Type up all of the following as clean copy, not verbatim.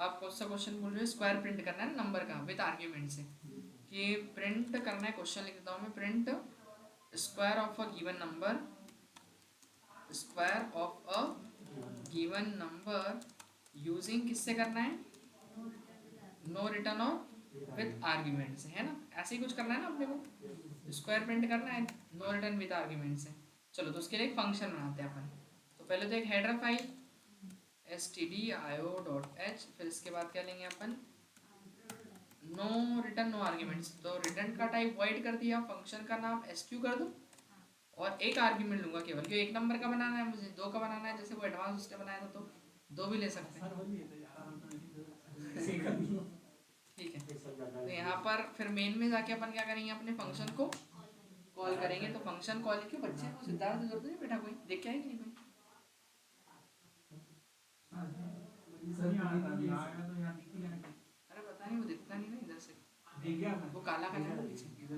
आप कौन सा क्वेश्चन बोल रहे हो, स्क्वायर प्रिंट करना है ना नंबर का विद आर्ग्यूमेंट से, कि प्रिंट करना है, क्वेश्चन लिख देता हूँ मैं, print square of a given number, square of a given number using किससे करना है, नो रिटर्न और विद आर्ग्यूमेंट से, है ना, ऐसे ही कुछ करना है ना अपने को, स्क्वायर प्रिंट करना है नो रिटर्न विद आर्ग्यूमेंट से। चलो तो उसके लिए एक फंक्शन बनाते हैं अपन। तो पहले तो एक हेडर फाइल stdio.h, फिर इसके बाद क्या लेंगे अपन, नो रिटर्न नो आर्ग्यूमेंट्स, तो रिटर्न का टाइप वॉइड कर दिया, फंक्शन का नाम sq कर दूं, और एक आर्ग्यूमेंट लूंगा केवल, क्योंकि एक नंबर का बनाना है मुझे, दो का बनाना है, जैसे वो एडवांस उसने बनाया था तो दो भी ले सकते हैं। ठीक है, तो यहाँ पर फिर मेन में जाके अपन क्या करेंगे, अपने फंक्शन को कॉल करेंगे। तो फंक्शन कॉल क्यों, बच्चे को सिद्धार्थ की जरूरत नहीं बेटा, कोई देख के आएगी नहीं कोई, अरे पता नहीं वो दिखता नहीं ना इधर से, वो काला कलर है ना पीछे, इधर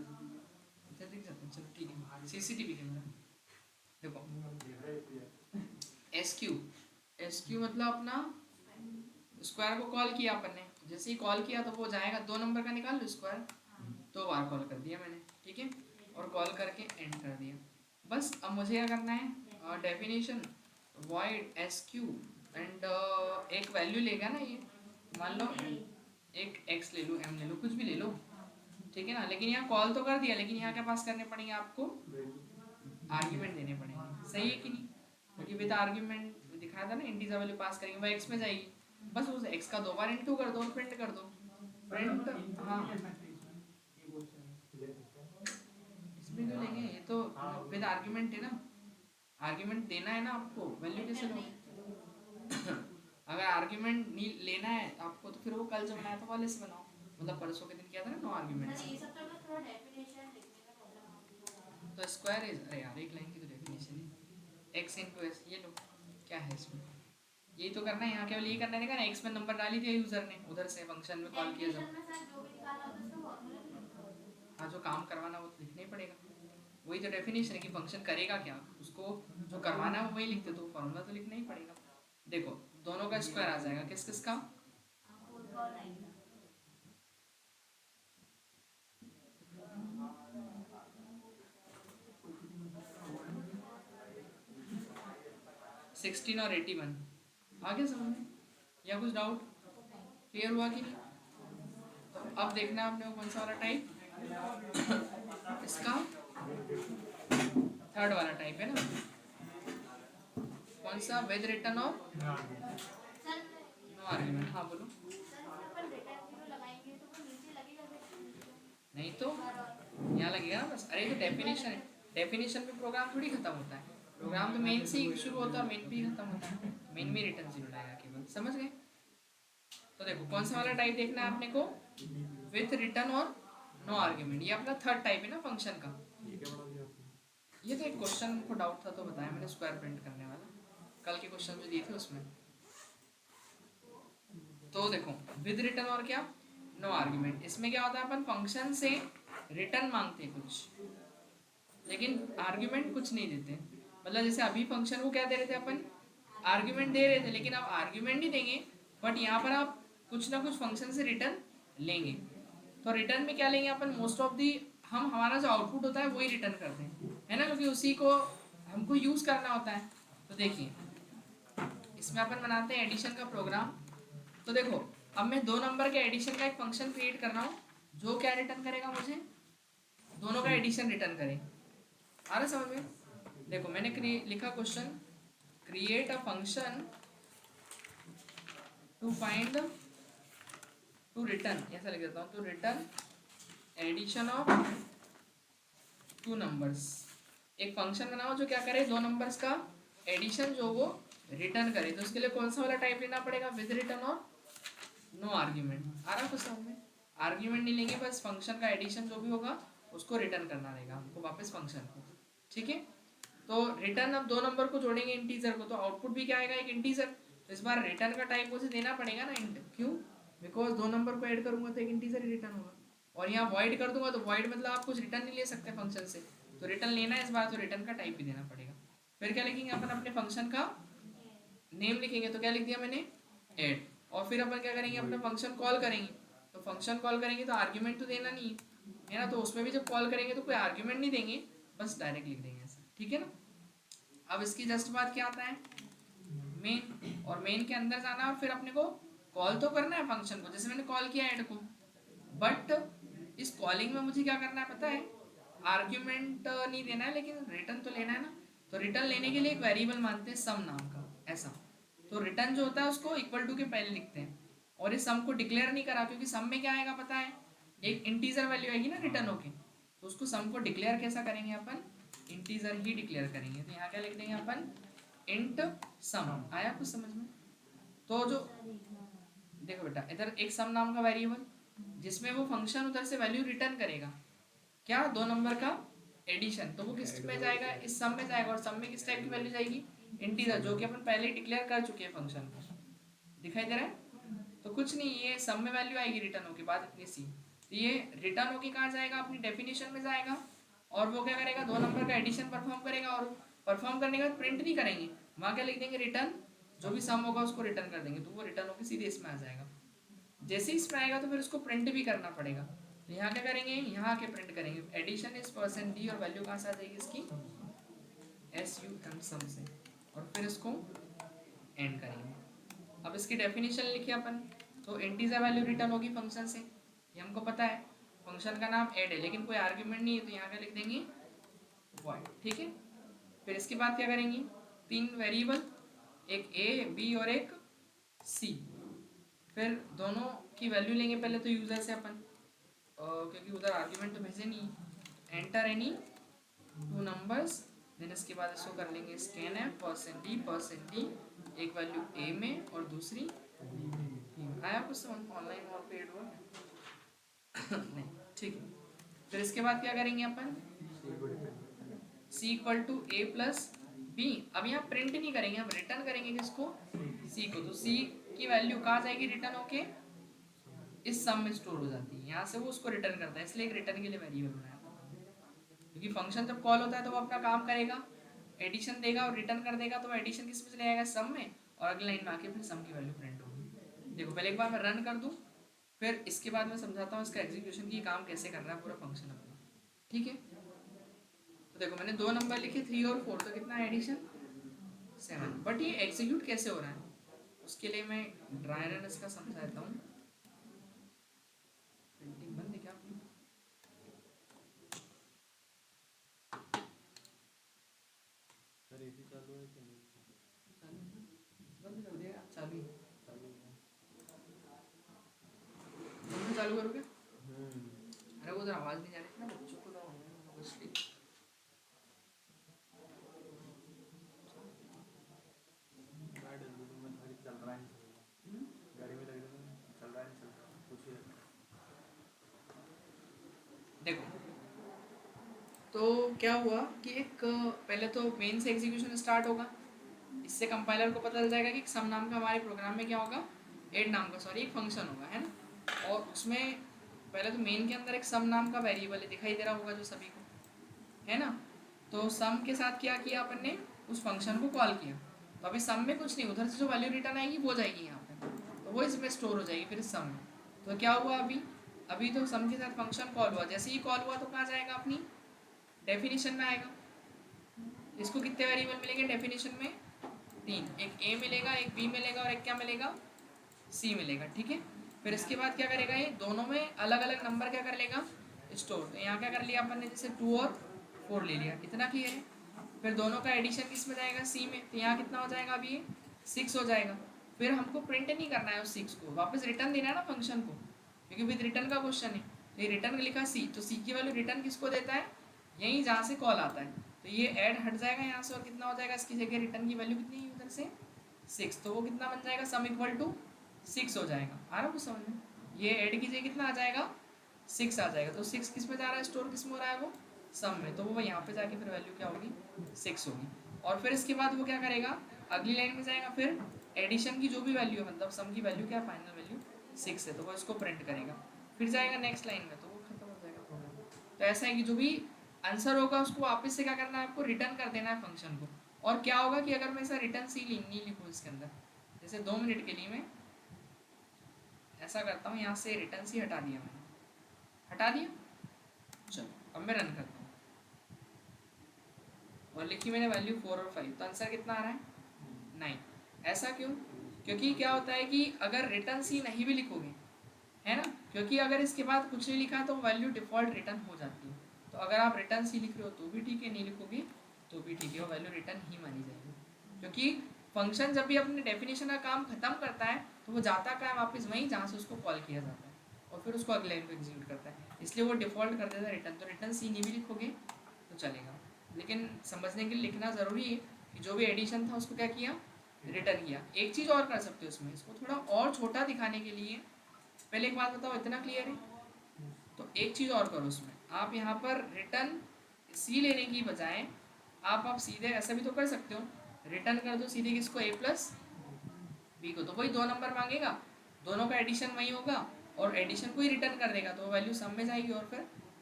दिख जाता है। चलो ठीक है, सीसीटीवी कैमरा देखो, एस क्यू मतलब अपना स्क्वायर को कॉल किया अपन ने, जैसे ही कॉल किया तो वो जाएगा, दो नंबर का निकाल लो स्क्वायर, दो बार कॉल कर दिया मैंने, ठीक है, और कॉल करके एंड कर दिया। बस अब मुझे क्या करना है, definition void S Q and एक वैल्यू लेगा ना ये, मान लो एक एक्स ले लो, एम ले लो, कुछ भी ले लो, ठीक है ना, लेकिन यहाँ कॉल तो कर दिया, लेकिन यहाँ क्या पास करने पड़ेंगे आपको, आर्ग्यूमेंट देने पड़ेंगे, सही है कि नहीं, क्योंकि विद आर्ग्यूमेंट दिखाया था ना, इंटीजर वैल्यू पास करेंगे, वो एक्स में जाएगी, बस उस एक्स का दो बार इंटू कर दो और प्रिंट कर दो, प्रिंट, हाँ इसमें क्यों लेंगे, ये तो विद आर्ग्यूमेंट है ना, आर्ग्यूमेंट देना है ना आपको, वैल्यू कैसे लो अगर आर्ग्यूमेंट नहीं लेना है आपको तो फिर वो कल जो बनाया था वाले से बनाओ, मतलब परसों के दिन किया था ना नो आर्ग्यूमेंट से। तो स्क्वायर इज, अरे यार एक लाइन की तो डेफिनेशन है, एक्स इंटू एस, ये लो, क्या है इसमें, यही तो करना है यहाँ, केवल ये करना है ना, एक्स में नंबर डाली थी यूजर ने, उधर से फंक्शन में कॉल किया जब, हाँ जो काम करवाना वो तो लिखना ही पड़ेगा, वही तो डेफिनेशन है कि फंक्शन करेगा क्या, उसको जो करवाना है वो वही लिखते, तो फॉर्मूला तो लिखना ही पड़ेगा। देखो दोनों का स्क्वायर आ जाएगा, किस किस का, 16 और 81, आगे समझ में, या कुछ डाउट, क्लियर हुआ कि नहीं। तो अब देखना है आपने को कौन सा वाला टाइप, इसका थर्ड वाला टाइप है ना, कौन सा, विद रिटर्न और नो आर्ग्यूमेंट, हाँ बोलो, नहीं तो यहाँ लगेगा ना बस, अरे तो डेफिनेशन है, डेफिनेशन में प्रोग्राम थोड़ी खत्म होता है, प्रोग्राम तो मेन से ही शुरू होता है और मेन पे ही खत्म होता है, मेन में रिटर्न जीरो लाएगा केवल, समझ गए। तो देखो कौन सा वाला टाइप देखना है आपने को, विथ रिटर्न और नो आर्ग्यूमेंट, ये अपना थर्ड टाइप है ना फंक्शन का। ये तो एक क्वेश्चन को डाउट था तो बताया मैंने, स्क्वायर प्रिंट करने वाला, कल के क्वेश्चन जो दिए थे उसमें। तो देखो विद रिटर्न और क्या, नो आर्ग्यूमेंट, इसमें क्या होता है, अपन फंक्शन से रिटर्न मांगते हैं कुछ, लेकिन आर्ग्यूमेंट कुछ नहीं देते, मतलब जैसे अभी फंक्शन को क्या दे रहे थे अपन, आर्ग्यूमेंट दे रहे थे, लेकिन आप आर्ग्यूमेंट नहीं देंगे, बट यहाँ पर आप कुछ ना कुछ फंक्शन से रिटर्न लेंगे। तो रिटर्न में क्या लेंगे अपन, मोस्ट ऑफ दी हम हमारा जो आउटपुट होता है वही रिटर्न करते हैं, है ना, क्योंकि उसी को हमको यूज़ करना होता है। तो देखिए इसमें अपन बनाते हैं एडिशन का प्रोग्राम। तो देखो अब मैं दो नंबर के एडिशन का एक फंक्शन क्रिएट कर रहा हूँ, जो क्या रिटर्न करेगा मुझे, दोनों का एडिशन रिटर्न करे, आ रहा समझ में। देखो मैंने लिखा question, create a function to find, to return, ऐसा लिख देता हूँ, to return addition of two numbers, एक फंक्शन बनाओ जो क्या करे, दो नंबर्स का एडिशन जो वो रिटर्न करे। तो उसके लिए कौन सा वाला टाइप लेना पड़ेगा, विद रिटर्न और नो आर्ग्यूमेंट, आ रहा कुछ समझ में, आर्ग्यूमेंट नहीं लेंगे, बस फंक्शन का एडिशन जो भी होगा उसको रिटर्न करना रहेगा हमको वापस फंक्शन को, ठीक है। तो रिटर्न, अब दो नंबर को जोड़ेंगे इंटीजर को, तो आउटपुट भी क्या आएगा, एक इंटीजर, तो इस बार रिटर्न का टाइप मुझे देना पड़ेगा ना इंट, क्यों, बिकॉज दो नंबर को ऐड करूंगा तो एक इंटीजर ही रिटर्न होगा, और यहाँ वॉइड कर दूंगा तो वॉइड मतलब आप कुछ रिटर्न नहीं ले सकते फंक्शन से, तो रिटर्न लेना है इस बार, तो रिटर्न का टाइप भी देना पड़ेगा। फिर क्या लिखेंगे अपन, अपने फंक्शन का नेम लिखेंगे, तो क्या लिख दिया मैंने, ऐड, और फिर अपन क्या करेंगे, अपना फंक्शन कॉल करेंगे। तो फंक्शन कॉल करेंगे तो आर्ग्यूमेंट तो देना नहीं है ना, तो उसमें भी जब कॉल करेंगे तो कोई आर्ग्यूमेंट नहीं देंगे, बस डायरेक्ट लिख देंगे ऐसा, ठीक है ना। अब इसकी जस्ट बात क्या आता है, मेन, और मेन के अंदर जाना है और फिर अपने को कॉल तो करना है फंक्शन को, जैसे मैंने कॉल किया ऐड को, बट इस कॉलिंग में मुझे क्या करना है पता है, आर्ग्यूमेंट नहीं देना है लेकिन रिटर्न तो लेना है ना। तो रिटर्न लेने के लिए एक वेरिएबल मानते हैं सम नाम का, ऐसा। तो रिटर्न जो होता है उसको इक्वल टू के पहले लिखते हैं, और इस सम को डिक्लेयर नहीं करा, क्योंकि सम में क्या आएगा पता है, एक इंटीजर वैल्यू आएगी ना रिटर्न होके, तो उसको सम को डिक्लेयर कैसा करेंगे अपन, इंटीजर ही डिक्लेयर करेंगे। तो यहाँ क्या लिख देंगे अपन, इंट सम। आया कुछ समझ में। तो जो देखो बेटा, इधर एक सम नाम का वेरिएबल जिसमें वो फंक्शन उधर से वैल्यू रिटर्न करेगा, क्या, 2 नंबर का एडिशन, तो वो किस में जाएगा, इस सम में जाएगा, और सम में किस टाइप की वैल्यू जाएगी, इंटीजर, जो कि अपन पहले ही डिक्लेयर कर चुके हैं फंक्शन को। दिखाई दे रहा है। तो कुछ नहीं, ये सम में वैल्यू आएगी रिटर्न हो के बाद इतनी सी, तो ये रिटर्न हो के कहाँ जाएगा, अपनी डेफिनेशन में जाएगा, और वो क्या करेगा, 2 नंबर का एडिशन परफॉर्म करेगा, और परफॉर्म करने के बाद प्रिंट नहीं करेंगे, वहाँ क्या लिख देंगे, रिटर्न, जो भी सम होगा उसको रिटर्न कर देंगे, तो वो रिटर्न होकर सीधे इसमें आ जाएगा। जैसे ही इसमें आएगा तो फिर उसको प्रिंट भी करना पड़ेगा, तो यहाँ क्या करेंगे, यहाँ आके प्रिंट करेंगे, एडिशन इज परसेंट डी, और वैल्यू कहाँ से आ जाएगी इसकी, एस यू एम सम से, और फिर इसको एंड करेंगे। अब इसकी डेफिनेशन लिखिए अपन, तो इंटीजर वैल्यू रिटर्न होगी फंक्शन से, ये हमको पता है, फंक्शन का नाम ऐड है लेकिन कोई आर्ग्यूमेंट नहीं है, तो यहाँ क्या लिख देंगे, वॉइड, ठीक है। फिर इसके बाद क्या करेंगे, 3 वेरिएबल, एक ए बी और एक सी, फिर दोनों की वैल्यू लेंगे पहले तो यूजर से अपन, क्योंकि उधर आर्ग्यूमेंट तो भेजे नहीं, एंटर एनी 2 नंबर्स, देन इसके बाद इसको कर लेंगे स्कैन है परसेंट डी, एक वैल्यू ए में और दूसरी बी में। आया कुछ समझ, ऑनलाइन और पेड हुआ नहीं, ठीक है। फिर इसके बाद क्या करेंगे अपन, C equal to A plus B, अब यहाँ प्रिंट नहीं करेंगे, हम रिटर्न करेंगे किसको, सी को, तो सी की वैल्यू कहाँ जाएगी रिटर्न होके, इस सम में स्टोर हो जाती है, यहाँ से वो उसको रिटर्न करता है, इसलिए एक रिटर्न के लिए वेरिएबल बनाया था, क्योंकि फंक्शन जब कॉल होता है तो वो अपना काम करेगा, एडिशन देगा और रिटर्न कर देगा, तो वो एडिशन किस में चले जाएगा, सम में, और अगली लाइन में आके फिर सम की वैल्यू प्रिंट होगी। देखो पहले एक बार मैं रन कर दूँ, फिर इसके बाद मैं समझाता हूँ इसका एग्जीक्यूशन की काम कैसे कर रहा है पूरा फंक्शन अपना, ठीक है। तो देखो मैंने 2 नंबर लिखे 3 और 4, तो कितना एडिशन 7, बट ये एग्जीक्यूट कैसे हो रहा है, उसके लिए मैं ड्राई रन इसका समझाता हूँ। प्रिंटिंग बंद है क्या आपकी, चालू है कि नहीं? चालू है, बंद कर दिया, चालू है, चालू है। तुम चालू करोगे, अरे वो उधर आवाज नहीं जा रही थी ना, बच्चों को तो इसलिए। गाड़ी में गाड़ी चल रहा है नहीं चल रहा, गाड़ी में लग रहा है चल रहा है नहीं चल रहा, कुछ ही देखो तो क्या हुआ कि एक पहले तो मेन से एग्जीक्यूशन स्टार्ट होगा, इससे कंपाइलर को पता चल जाएगा कि सम नाम का हमारे प्रोग्राम में क्या होगा, एड नाम का, सॉरी, एक फंक्शन होगा, है ना। और उसमें पहले तो मेन के अंदर एक सम नाम का वेरिएबल है, दिखाई दे रहा होगा जो सभी को, है ना। तो सम के साथ क्या किया अपन ने, उस फंक्शन को कॉल किया, तो अभी सम में कुछ नहीं, उधर से जो वैल्यू रिटर्न आएगी वो जाएगी यहाँ पे, तो वो इसमें स्टोर हो जाएगी फिर इस सम में। तो क्या हुआ अभी, अभी तो सम के साथ फंक्शन कॉल हुआ, जैसे ही कॉल हुआ तो कहाँ जाएगा, अपनी डेफिनेशन में आएगा। इसको कितने वेरिएबल मिलेंगे डेफिनेशन में, 3, एक ए मिलेगा, एक बी मिलेगा, और एक क्या मिलेगा, सी मिलेगा, ठीक है। फिर इसके बाद क्या करेगा, ये दोनों में अलग अलग नंबर क्या कर लेगा, स्टोर। तो यहाँ क्या कर लिया अपन ने, जैसे 2 और 4 ले लिया, इतना क्लियर है। फिर दोनों का एडिशन किस में जाएगा, सी में, तो यहाँ कितना हो जाएगा, अभी ये 6 हो जाएगा। फिर हमको प्रिंट नहीं करना है उस 6 को, वापस रिटर्न देना है ना फंक्शन को, क्योंकि विद रिटर्न का क्वेश्चन है, तो ये रिटर्न लिखा सी, तो सी की वैल्यू रिटर्न किसको देता है, यहीं जहाँ से कॉल आता है, तो ये ऐड हट जाएगा यहाँ से, और कितना हो जाएगा, इसकी जगह रिटर्न की वैल्यू कितनी है उधर से 6, तो वो कितना बन जाएगा, सम इक्वल टू 6 हो जाएगा। आ रहा कुछ समझ में, ये ऐड कीजिए कितना आ जाएगा, 6 आ जाएगा। तो 6 किस में जा रहा है, स्टोर किस में हो रहा है, वो सम में, तो वो यहाँ पे जाके फिर वैल्यू क्या होगी, 6 होगी। और फिर इसके बाद वो क्या करेगा, अगली लाइन में जाएगा, फिर एडिशन की जो भी वैल्यू है, मतलब सम की वैल्यू क्या, फाइनल वैल्यू 6 है, तो वो इसको प्रिंट करेगा, फिर जाएगा नेक्स्ट लाइन में, तो वो खत्म हो जाएगा प्रोग्राम। तो ऐसा है कि जो भी आंसर होगा उसको वापस से क्या करना है, आपको रिटर्न कर देना है फंक्शन को। और क्या होगा कि अगर मैं ऐसा रिटर्न सी नहीं लिखूँ इसके अंदर, जैसे 2 मिनट के लिए मैं ऐसा करता हूँ, यहाँ से रिटर्न सी हटा दिया मैंने, हटा दिया। चलो अब मैं रन करता हूँ और लिखी मैंने वैल्यू 4 और 5, तो आंसर कितना आ रहा है 9। ऐसा क्यों? क्योंकि क्या होता है कि अगर रिटर्न सी नहीं भी लिखोगे, है ना, क्योंकि अगर इसके बाद कुछ नहीं लिखा तो वैल्यू डिफ़ॉल्ट रिटर्न हो जाती है। तो अगर आप रिटर्न सी लिख रहे हो तो भी ठीक है, नहीं लिखोगे तो भी ठीक है, वो वैल्यू रिटर्न ही मानी जाएगी। क्योंकि फंक्शन जब भी अपने डेफिनेशन का काम खत्म करता है तो वो जाता का है वापस वहीं जहाँ से उसको कॉल किया जाता है और फिर उसको अगले लाइन को एग्जीक्यूट करता है, इसलिए वो डिफ़ॉल्ट कर देता है रिटर्न। तो रिटर्न सी नहीं भी लिखोगे तो चलेगा, लेकिन समझने के लिए लिखना ज़रूरी है कि जो भी एडिशन था उसको क्या किया, रिटर्न किया। एक चीज़ और कर सकते हो इसमें, इसको थोड़ा और छोटा दिखाने के लिए, पहले एक बात बताओ, इतना क्लियर है? तो एक चीज़ और करो उसमें, आप यहाँ पर रिटर्न सी लेने की बजाय आप सीधे ऐसा भी तो कर सकते हो, रिटर्न कर दो सीधे किसको, a प्लस बी को, तो वही 2 नंबर मांगेगा, दोनों का एडिशन वही होगा और एडिशन को ही रिटर्न कर देगा, तो वैल्यू सम में जाएगी और फिर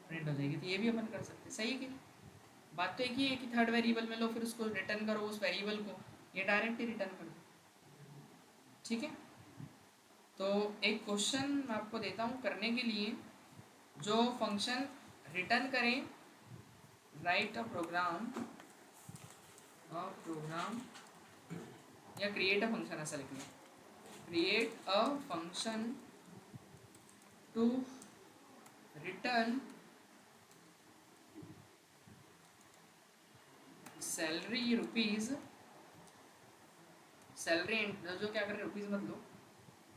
प्रिंट हो जाएगी। तो ये भी अपन कर सकते हैं, सही है कि नहीं? बात तो एक ही है कि थर्ड वेरिएबल में लो फिर उसको रिटर्न करो उस वेरिएबल को, ये डायरेक्ट ही रिटर्न कर दो, ठीक है। तो एक क्वेश्चन मैं आपको देता हूँ करने के लिए, जो फंक्शन रिटर्न करें, राइट अ प्रोग्राम या क्रिएट अ फंक्शन, ऐसा लिख लो, create a function to return salary rupees, salary जो क्या कर रहे रुपीज़ मत लो,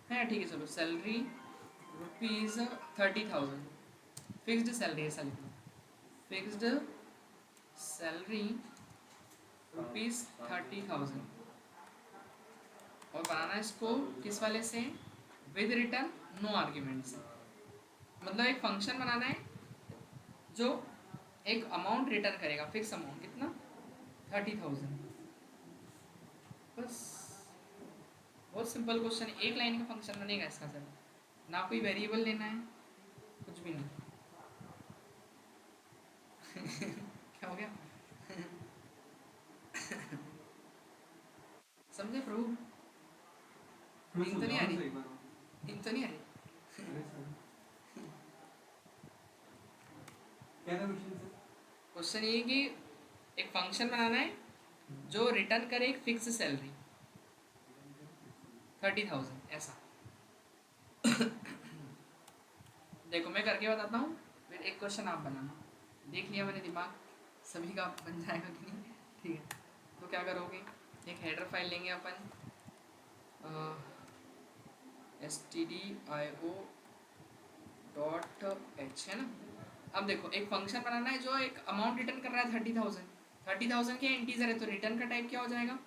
है ठीक है, चलो सैलरी रुपीज़ 30,000, फिक्स्ड सैलरी ऐसा लिख लो, फिक्स्ड सैलरी रुपीज़ 30,000, और बनाना इसको किस वाले से, विद रिटर्न नो आर्ग्यूमेंट से। मतलब एक फंक्शन बनाना है जो एक अमाउंट रिटर्न करेगा, फिक्स अमाउंट, कितना 30,000, बस। बहुत सिंपल क्वेश्चन, एक लाइन का फंक्शन बनेगा इसका सर, ना कोई वेरिएबल लेना है, कुछ भी नहीं। क्या हो गया? समझे प्रभु? नींद तो नहीं आ रही? नींद तो नहीं आ रही? क्वेश्चन ये कि एक फंक्शन बनाना है जो रिटर्न करे एक फिक्स सैलरी 30,000 ऐसा। देखो मैं करके बताता हूँ, फिर एक क्वेश्चन आप बनाना। देख लिया मैंने, दिमाग सभी का बन जाएगा कि नहीं, ठीक है। तो क्या करोगे, एक हेडर फाइल लेंगे अपन, stdio.h है ना। अब देखो एक फंक्शन बनाना है जो एक अमाउंट रिटर्न कर रहा है 30,000, 30,000 के इंटीजर है, तो रिटर्न का टाइप क्या हो जाएगा,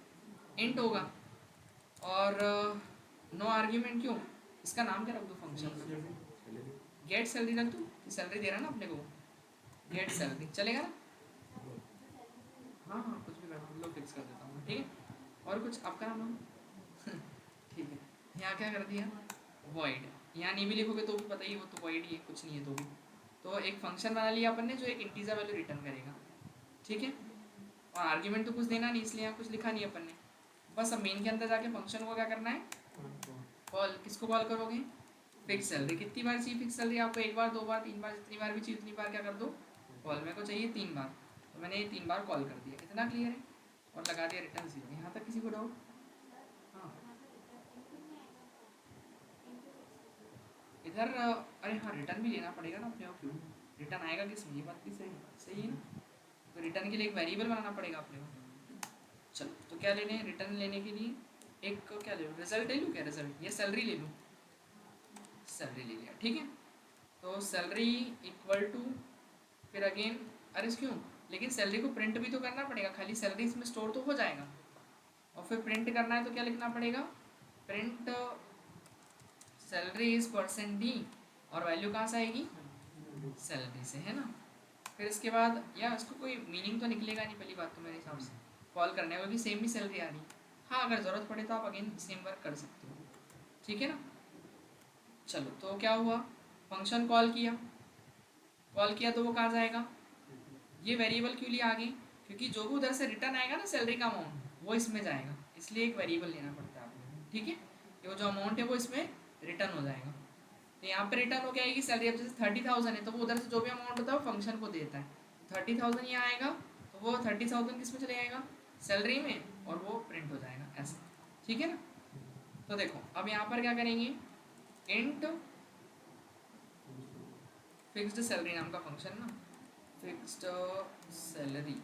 इंट होगा। और नो आर्ग्यूमेंट क्यों, इसका नाम क्या रख दो फंक्शन का, गेट सैलरी रख दो, सैलरी दे रहा है ना अपने को, गेट सैलरी चलेगा ना। हाँ हाँ कुछ भी कर दो, लो फिक्स कर देता हूँ, ठीक है। और कुछ आपका नाम ठीक है। यहाँ क्या कर दिया, वॉइड, यहाँ नहीं भी लिखोगे तो भी पता ही, वो तो वॉइड ही है, कुछ नहीं है तो भी। तो एक फंक्शन बना लिया अपन ने जो एक इंटीजर वैल्यू रिटर्न करेगा, ठीक है। और आर्ग्यूमेंट तो कुछ देना नहीं, इसलिए यहाँ कुछ लिखा नहीं अपन ने। बस अब मेन के अंदर जाके फंक्शन को क्या करना है, कॉल, किसको कॉल करोगे, फिक्स सैलरी। कितनी बार चाहिए फिक्स सैलरी आपको, एक बार, 2 बार, 3 बार, जितनी बार भी चाहिए उतनी बार क्या कर दो कॉल। मेरे को चाहिए 3 बार, तो मैंने ये 3 बार कॉल कर दिया, इतना क्लियर है। और लगा दिया रिटर्न 0। यहाँ तक किसी को डाउट? हाँ इधर अरे हाँ रिटर्न भी लेना पड़ेगा ना अपने को, रिटर्न आएगा किस में, ये बात भी सही है ना। तो रिटर्न के लिए एक वेरिएबल बनाना पड़ेगा अपने को। चलो तो क्या लेने हैं, रिटर्न लेने के लिए एक क्या ले लूँ, रिजल्ट ले लूँ क्या, रिजल्ट, ये सैलरी ले लूँ, सैलरी ले लिया, ठीक है। तो सैलरी इक्वल टू, फिर अगेन, अरे क्यों, लेकिन सैलरी को प्रिंट भी तो करना पड़ेगा, खाली सैलरी इसमें स्टोर तो हो जाएगा। और फिर प्रिंट करना है तो क्या लिखना पड़ेगा, print salary is percent D, और वैल्यू कहाँ से आएगी, सैलरी से, है ना। फिर इसके बाद या इसको कोई मीनिंग तो निकलेगा नहीं, पहली बात तो मेरे हिसाब से कॉल करने का, क्योंकि सेम ही सैलरी आ रही। हाँ अगर ज़रूरत पड़े तो आप अगेन सेम वर्क कर सकते हो, ठीक है ना। चलो तो क्या हुआ, फंक्शन कॉल किया तो वो कहाँ जाएगा, ये वेरिएबल क्यों लिया आगे, क्योंकि जो भी उधर से रिटर्न आएगा ना सैलरी का अमाउंट वो इसमें जाएगा, इसलिए एक वेरिएबल लेना पड़ता है आपको, ठीक है। ये जो अमाउंट है वो इसमें रिटर्न हो जाएगा। तो यहाँ पे रिटर्न हो क्या आएगी सैलरी। अब जैसे 30,000 है तो वो उधर से जो भी अमाउंट होता है वो फंक्शन को देता है। 30,000 यहाँ आएगा तो वो 30,000 किस में चले जाएगा, सैलरी में, और वो प्रिंट हो जाएगा ऐसे, ठीक है ना। तो देखो अब यहाँ पर क्या करेंगे, इंट फिक्स्ड सैलरी नाम का फंक्शन ना, फिक्स्ड सैलरी,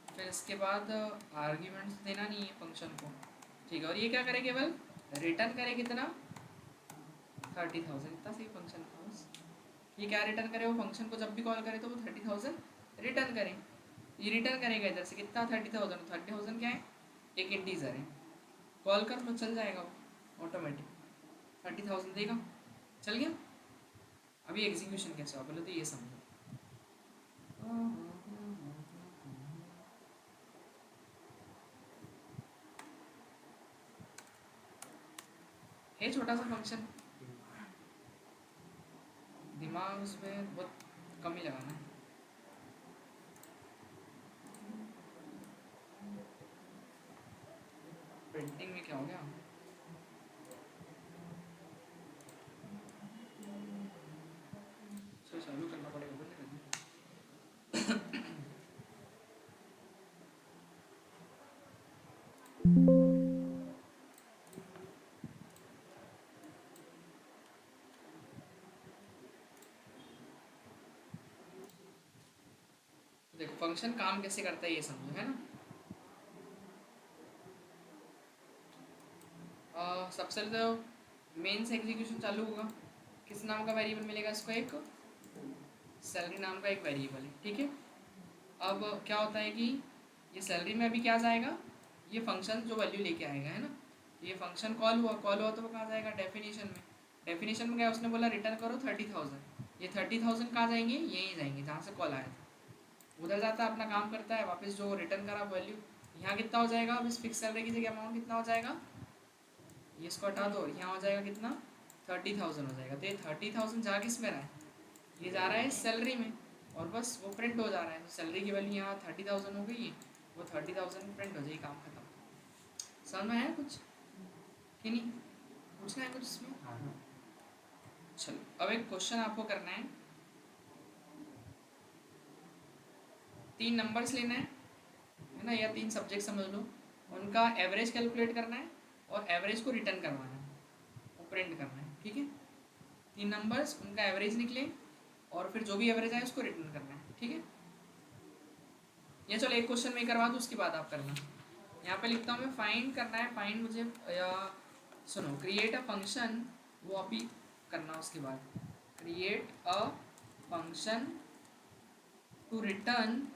फिर इसके बाद आर्ग्यूमेंट्स देना नहीं है फंक्शन को, ठीक है। और ये क्या करे, केवल रिटर्न करे कितना, 30,000, इतना सही फंक्शन था बस। ये क्या रिटर्न करे, वो फंक्शन को जब भी कॉल करे तो वो 30,000 रिटर्न करे। ये रिटर्न करेगा इधर से कितना, 30,000। 30,000 क्या है, एक इंटीजर है, कॉल कर तो चल जाएगा वो ऑटोमेटिक, 30,000 देगा, चल गया। अभी एग्जीक्यूशन कैसे हुआ पहले तो ये समझो। है छोटा सा फंक्शन, दिमाग उसमें बहुत कम ही लगाना है। प्रिंटिंग में क्या हो गया, सो चालू करना पड़ेगा बोलने का। तो देखो फंक्शन काम कैसे करता है ये समझो, है ना। सबसे पहले तो मेन से एग्जीक्यूशन चालू होगा, किस नाम का वेरिएबल मिलेगा इसको, एक सैलरी नाम का एक वेरिएबल है, ठीक है। अब क्या होता है कि ये सैलरी में अभी क्या जाएगा, ये फंक्शन जो वैल्यू लेके आएगा, है ना। ये फंक्शन कॉल हुआ तो वो कहाँ जाएगा, डेफिनेशन में। डेफिनेशन में क्या उसने बोला, रिटर्न करो 30,000। ये 30,000 कहाँ जाएंगे, यहीं जाएंगे जहाँ से कॉल आया था, उधर जाता है अपना काम करता है, वापस जो रिटर्न करा वैल्यू यहाँ कितना हो जाएगा। अब इस फिक्स सैलरी की जगह अमाउंट कितना हो जाएगा, ये इसको हटा दो, यहाँ हो जाएगा कितना, 30,000 हो जाएगा। तो ये 30,000 जा किस में रहा है, ये जा रहा है सैलरी में, और बस वो प्रिंट हो जा रहा है। तो सैलरी की वैल्यू यहाँ 30,000 हो गई, वो 30,000 प्रिंट हो जाएगी, काम खत्म। समझ में आया कुछ कि नहीं, पूछना है कुछ इसमें। चलो अब एक क्वेश्चन आपको करना है, 3 नंबर्स लेना है ना, या 3 सब्जेक्ट समझ लो, उनका एवरेज कैलकुलेट करना है और एवरेज को रिटर्न करवाना है, वो प्रिंट करना है, ठीक है। 3 नंबर्स, उनका एवरेज निकले और फिर जो भी एवरेज आए उसको रिटर्न करना है, ठीक है। ये चलो एक क्वेश्चन में करवा दूँ, उसके बाद आप करना। यहाँ पे लिखता हूँ मैं, फाइंड करना है, फाइंड मुझे या सुनो, क्रिएट अ फंक्शन, वो अभी करना, उसके बाद create a function to return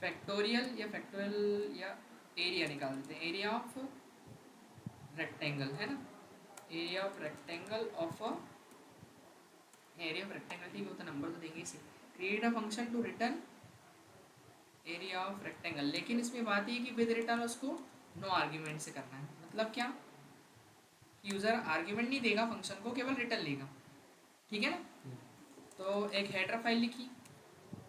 factorial या एरिया निकाल देते हैं, एरिया ऑफ रेक्टेंगल, है ना, area of rectangle of a, area of rectangle, ठीक है, वो तो नंबर तो देंगे इसे। Create a function to return area of rectangle, लेकिन इसमें बात ये कि विद रिटर्न उसको नो आर्ग्यूमेंट से करना है। मतलब क्या, यूज़र आर्ग्यूमेंट नहीं देगा फंक्शन को, केवल रिटर्न लेगा, ठीक है ना। तो एक हेडर फाइल लिखी,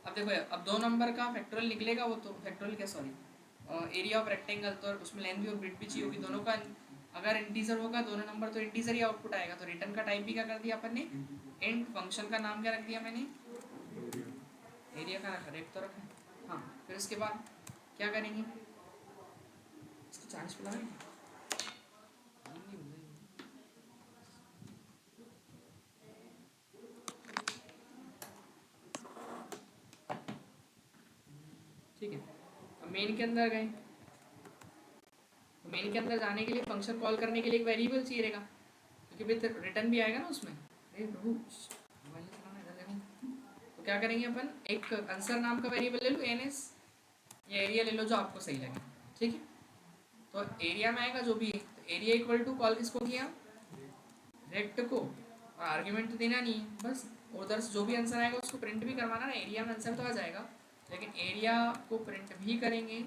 अब देखो अब 2 नंबर का फैक्टोरियल निकलेगा, वो तो फैक्टोरियल क्या, सॉरी, एरिया ऑफ रेक्टेंगल, तो उसमें लेंथ भी और ब्रेड्थ भी चाहिए होगी दोनों का। अगर इंटीजर होगा दोनों नंबर तो इंटीजर ही आउटपुट आएगा। तो रिटर्न का टाइप भी क्या कर दिया अपन ने, इंट, फंक्शन का नाम क्या रख दिया मैंने, एरिया का रखा, रेट तो रखा है, हाँ। फिर उसके बाद क्या करेंगे, इसको चार्ज पिलाएंगे, ठीक है। अब मेन के अंदर गए, तो मेन के अंदर जाने के लिए फंक्शन कॉल करने के लिए एक वेरिएबल चाहिए रहेगा, क्योंकि फिर रिटर्न भी आएगा ना उसमें। अरे प्रभु, मोबाइल चलाना इधर देखो। तो क्या करेंगे अपन, एक आंसर नाम का वेरिएबल ले लो, एनएस, या एरिया ले लो, जो आपको सही लगे, ठीक है। तो एरिया में आएगा जो भी है, तो एरिया इक्वल टू कॉल किसको किया, रेक्ट को, और आर्ग्यूमेंट तो देना नहीं है, बस उधर से जो भी आंसर आएगा उसको प्रिंट भी करवाना ना। एरिया में आंसर तो आ जाएगा, लेकिन एरिया को प्रिंट भी करेंगे।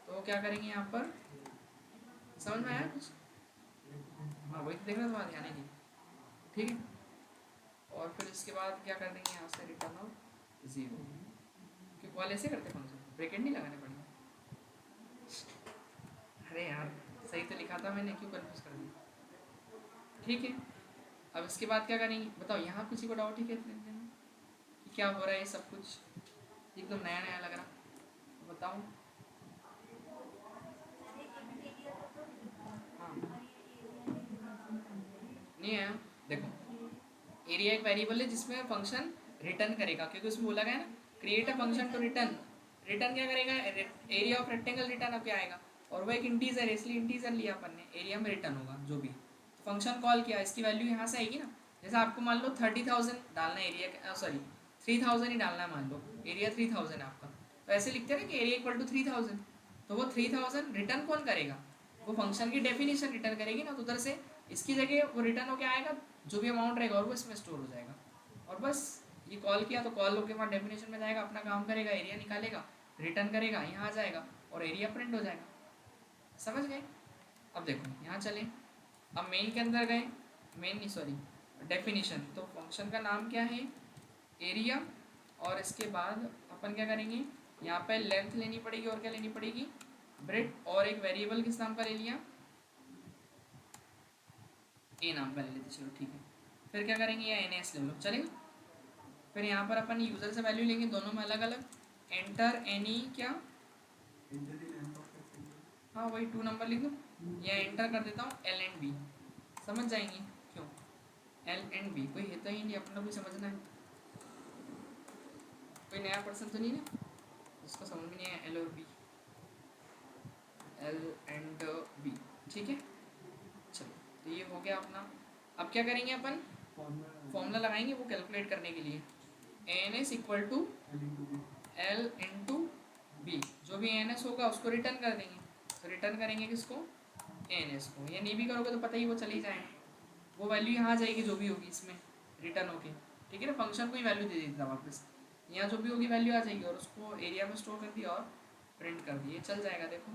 तो क्या करेंगे यहाँ पर, समझ में आया कुछ, हाँ वही तो देखना, तुम्हारा ध्यान ही नहीं, ठीक है। और फिर इसके बाद क्या कर देंगे, यहाँ से रिटर्न ऑफ 0, क्योंकि कॉल ऐसे करते फंक्शन, ब्रैकेट नहीं लगाने पड़ेंगे। अरे यार सही तो लिखा था मैंने, क्यों कन्फ्यूज कर दिया। ठीक है, अब इसके बाद क्या करेंगे बताओ, यहाँ किसी को डाउट ही कहते हैं कि क्या हो रहा है ये सब कुछ एकदम नया नया लग रहा, तो बताओ। हाँ नहीं है, देखो एरिया एक वेरिएबल है जिसमें फंक्शन रिटर्न करेगा, क्योंकि उसमें बोला गया ना create a function to return. Return क्या करेगा, एरिया ऑफ रेक्टेंगल रिटर्न अब क्या आएगा, और वो एक इंटीजर है इसलिए इंटीजर लिया अपन ने, एरिया में रिटर्न होगा जो भी। तो फंक्शन कॉल किया, इसकी वैल्यू यहाँ से आएगी ना, जैसे आपको मान लो 30,000 डालना है एरिया, सॉरी 3,000 ही डालना है, मान लो एरिया 3,000 है आपका, तो ऐसे लिखते हैं ना कि एरिया इक्वल टू 3,000, तो वो 3,000 रिटर्न कौन करेगा, वो फंक्शन की डेफिनेशन रिटर्न करेगी ना, तो उधर से इसकी जगह वो रिटर्न हो क्या आएगा, जो भी अमाउंट रहेगा और वो इसमें स्टोर हो जाएगा। और बस ये कॉल किया तो कॉल के बाद डेफिनेशन में जाएगा, अपना काम करेगा, एरिया निकालेगा, रिटर्न करेगा, यहाँ आ जाएगा और एरिया प्रिंट हो जाएगा। समझ गए। अब देखो यहाँ चले, अब मेन के अंदर गए, मेन नहीं सॉरी डेफिनेशन, तो फंक्शन का नाम क्या है एरिया, और इसके बाद अपन क्या करेंगे, यहाँ पे लेंथ लेनी पड़ेगी और क्या लेनी पड़ेगी ब्रेथ, और एक वेरिएबल किस नाम का ले लिया ए नाम का ले लेते, चलो ठीक है। फिर क्या करेंगे, या एन एस ले लो चलेगा। फिर यहाँ पर अपन यूज़र से वैल्यू लेंगे दोनों में अलग अलग, एंटर एनी क्या, हाँ वही 2 नंबर लिख दो, या एंटर कर देता हूँ एल एंड बी, समझ जाएंगे क्यों, एल एंड बी कोई है तो ही नहीं, अपना भी समझना है, कोई नया पर्सन तो नहीं ना उसको समझ में नहीं है एल और बी, एल एंड बी, ठीक है। चलो तो ये हो गया अपना। अब क्या करेंगे अपन, फॉर्मूला लगाएंगे वो कैलकुलेट करने के लिए, N S equal to L into B, जो भी एन एस होगा उसको रिटर्न कर देंगे, तो रिटर्न करेंगे किसको, एन एस को, या नहीं भी करोगे तो पता ही वो चली जाएंगे, वो वैल्यू यहाँ आ जाएगी जो भी होगी इसमें रिटर्न होगी, ठीक है ना, फंक्शन को ही वैल्यू दे देता वापस, यहाँ जो भी होगी वैल्यू आ जाएगी और उसको एरिया में स्टोर कर दिया और प्रिंट कर दिए, चल जाएगा। देखो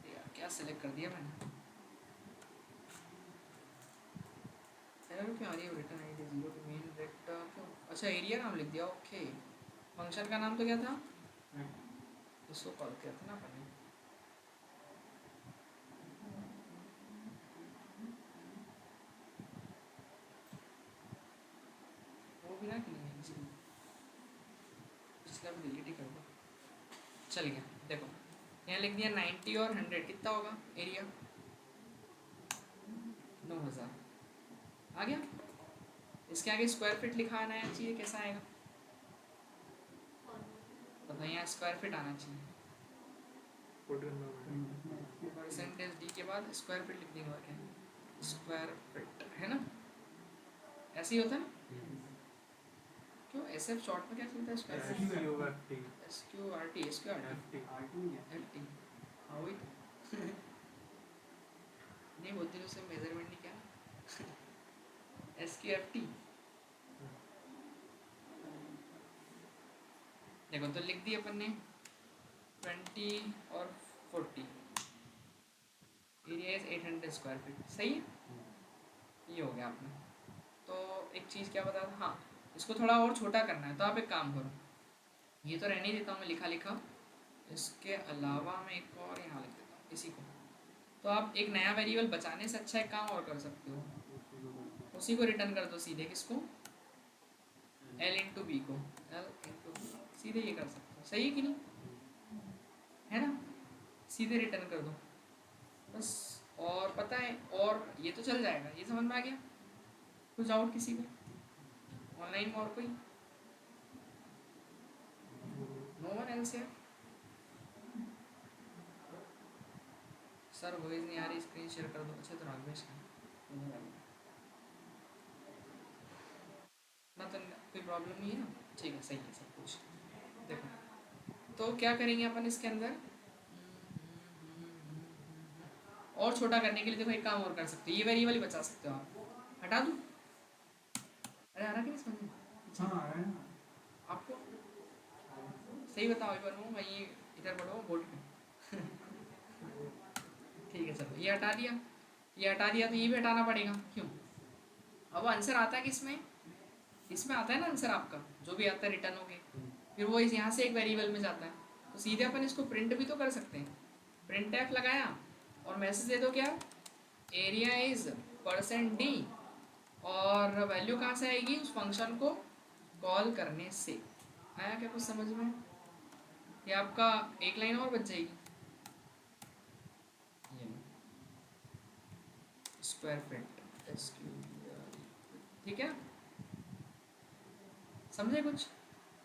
यार क्या सेलेक्ट कर दिया मैंने, एरर क्यों आ रही है, return ID 0 to main vector क्यों, अच्छा एरिया नाम लिख दिया, ओके फंक्शन का नाम तो क्या था, इसको कॉल किया था ना अपन ने, वो भी ना कि नहीं है इसलिए पिछला भी डिलीट ही कर दो, चल गया। देखो यहाँ लिख दिया 90 और 100 कितना होगा एरिया, 9,000 आ गया। इसके आगे स्क्वायर फीट लिखा आना चाहिए, कैसा आएगा पता, यहाँ स्क्वायर फीट आना चाहिए, परसेंटेज डी के बाद स्क्वायर फीट लिख देंगे और क्या, स्क्वायर फीट है ना, ऐसे ही होता है ना, क्यों ऐसे शॉर्ट में क्या चलता है square feet, S Q R T, S Q R T F T, हाँ वही तो नहीं बोलते उसे मेजरमेंट नहीं क्या, एस क्यू एफ टी, देखो तो लिख दी अपन ने 20 और 40, एरिया इज 800 स्क्वायर फीट, सही है, ये हो गया अपना। तो एक चीज़ क्या बता था, हाँ इसको थोड़ा और छोटा करना है, तो आप एक काम करो, ये तो रहने ही देता हूँ मैं लिखा लिखा, इसके अलावा मैं एक और यहाँ लिख देता हूँ इसी को, तो आप एक नया वेरिएबल बचाने से अच्छा एक काम और कर सकते हो, उसी को रिटर्न कर दो सीधे, किसको, एल इंटू बी को, एल इंटू बी सीधे ये कर सकते हो, सही है कि नहीं, है ना, सीधे रिटर्न कर दो बस। और पता है, और ये तो चल जाएगा, ये समझ में आ गया, कुछ डाउट किसी को ऑनलाइन में और कोई, नो वन एल्स है, सर वॉइस नहीं आ रही, स्क्रीन शेयर कर दो, अच्छा तो राघवेश का ना, तो कोई प्रॉब्लम नहीं है ना, ठीक है सही है सब कुछ। देखो तो क्या करेंगे अपन इसके अंदर, और छोटा करने के लिए देखो एक काम और कर सकते हो, ये वेरिएबल ही बचा सकते हो आप, हटा दूँ, अरे आ रहा कि नहीं समझ में, हाँ आपको सही बताओ, एक बार वो वहीं इधर पढ़ो बोर्ड पे ठीक है चलो ये हटा दिया, ये हटा दिया तो ये भी हटाना पड़ेगा, क्यों, अब आंसर आता है किसमें, इसमें आता है ना आंसर आपका जो भी आता है रिटर्न हो गए, फिर वो इस यहाँ से एक वेरिएबल में जाता है, तो सीधे अपन इसको प्रिंट भी तो कर सकते हैं, प्रिंट एफ लगाया और मैसेज दे दो क्या, एरिया इज परसेंट डी, और वैल्यू कहाँ से आएगी, उस फंक्शन को कॉल करने से। आया क्या कुछ समझ में? ये आपका एक लाइन और बच जाएगी, ये स्क्वायर फिट ठीक है, समझे कुछ?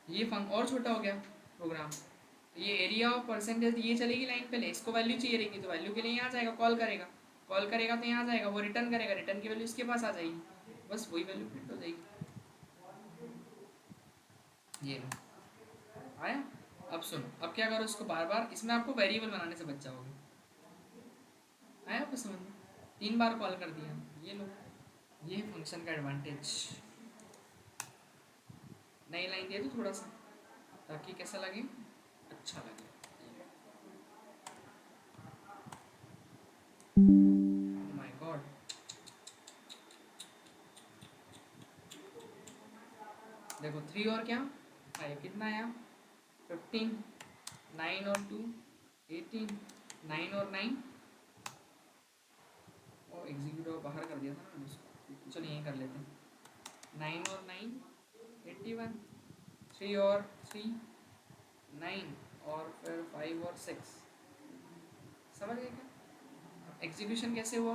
ये फंक और छोटा हो गया प्रोग्राम। तो ये एरिया ऑफ परसेंटेज ये चलेगी लाइन पहले, इसको वैल्यू चाहिए रहेगी तो वैल्यू के लिए यहाँ जाएगा, कॉल करेगा, कॉल करेगा तो यहाँ जाएगा, वो रिटर्न करेगा, रिटर्न की वैल्यू इसके पास आ जाएगी, बस वही वैल्यू प्रिंट हो जाएगी। ये लो, आया? अब सुनो, अब क्या करो, इसको बार बार, इसमें आपको वेरिएबल बनाने से बच जाओगे। आया आपको समझ में? 3 बार कॉल कर दिया, ये लो, ये फंक्शन का एडवांटेज। नई लाइन दे दो थोड़ा सा, ताकि कैसा लगे, अच्छा लगे। माय गॉड, देखो 3 और क्या 5, कितना आया 15, 9 और 2 18, 9 और 9, और एग्जीक्यूट बाहर कर दिया था ना मैंने उसको, चलो यहीं कर लेते हैं। 9 और 9 81, 3 और 3 9, और फिर 5 और 6, समझ गए क्या? एग्जीक्यूशन कैसे हुआ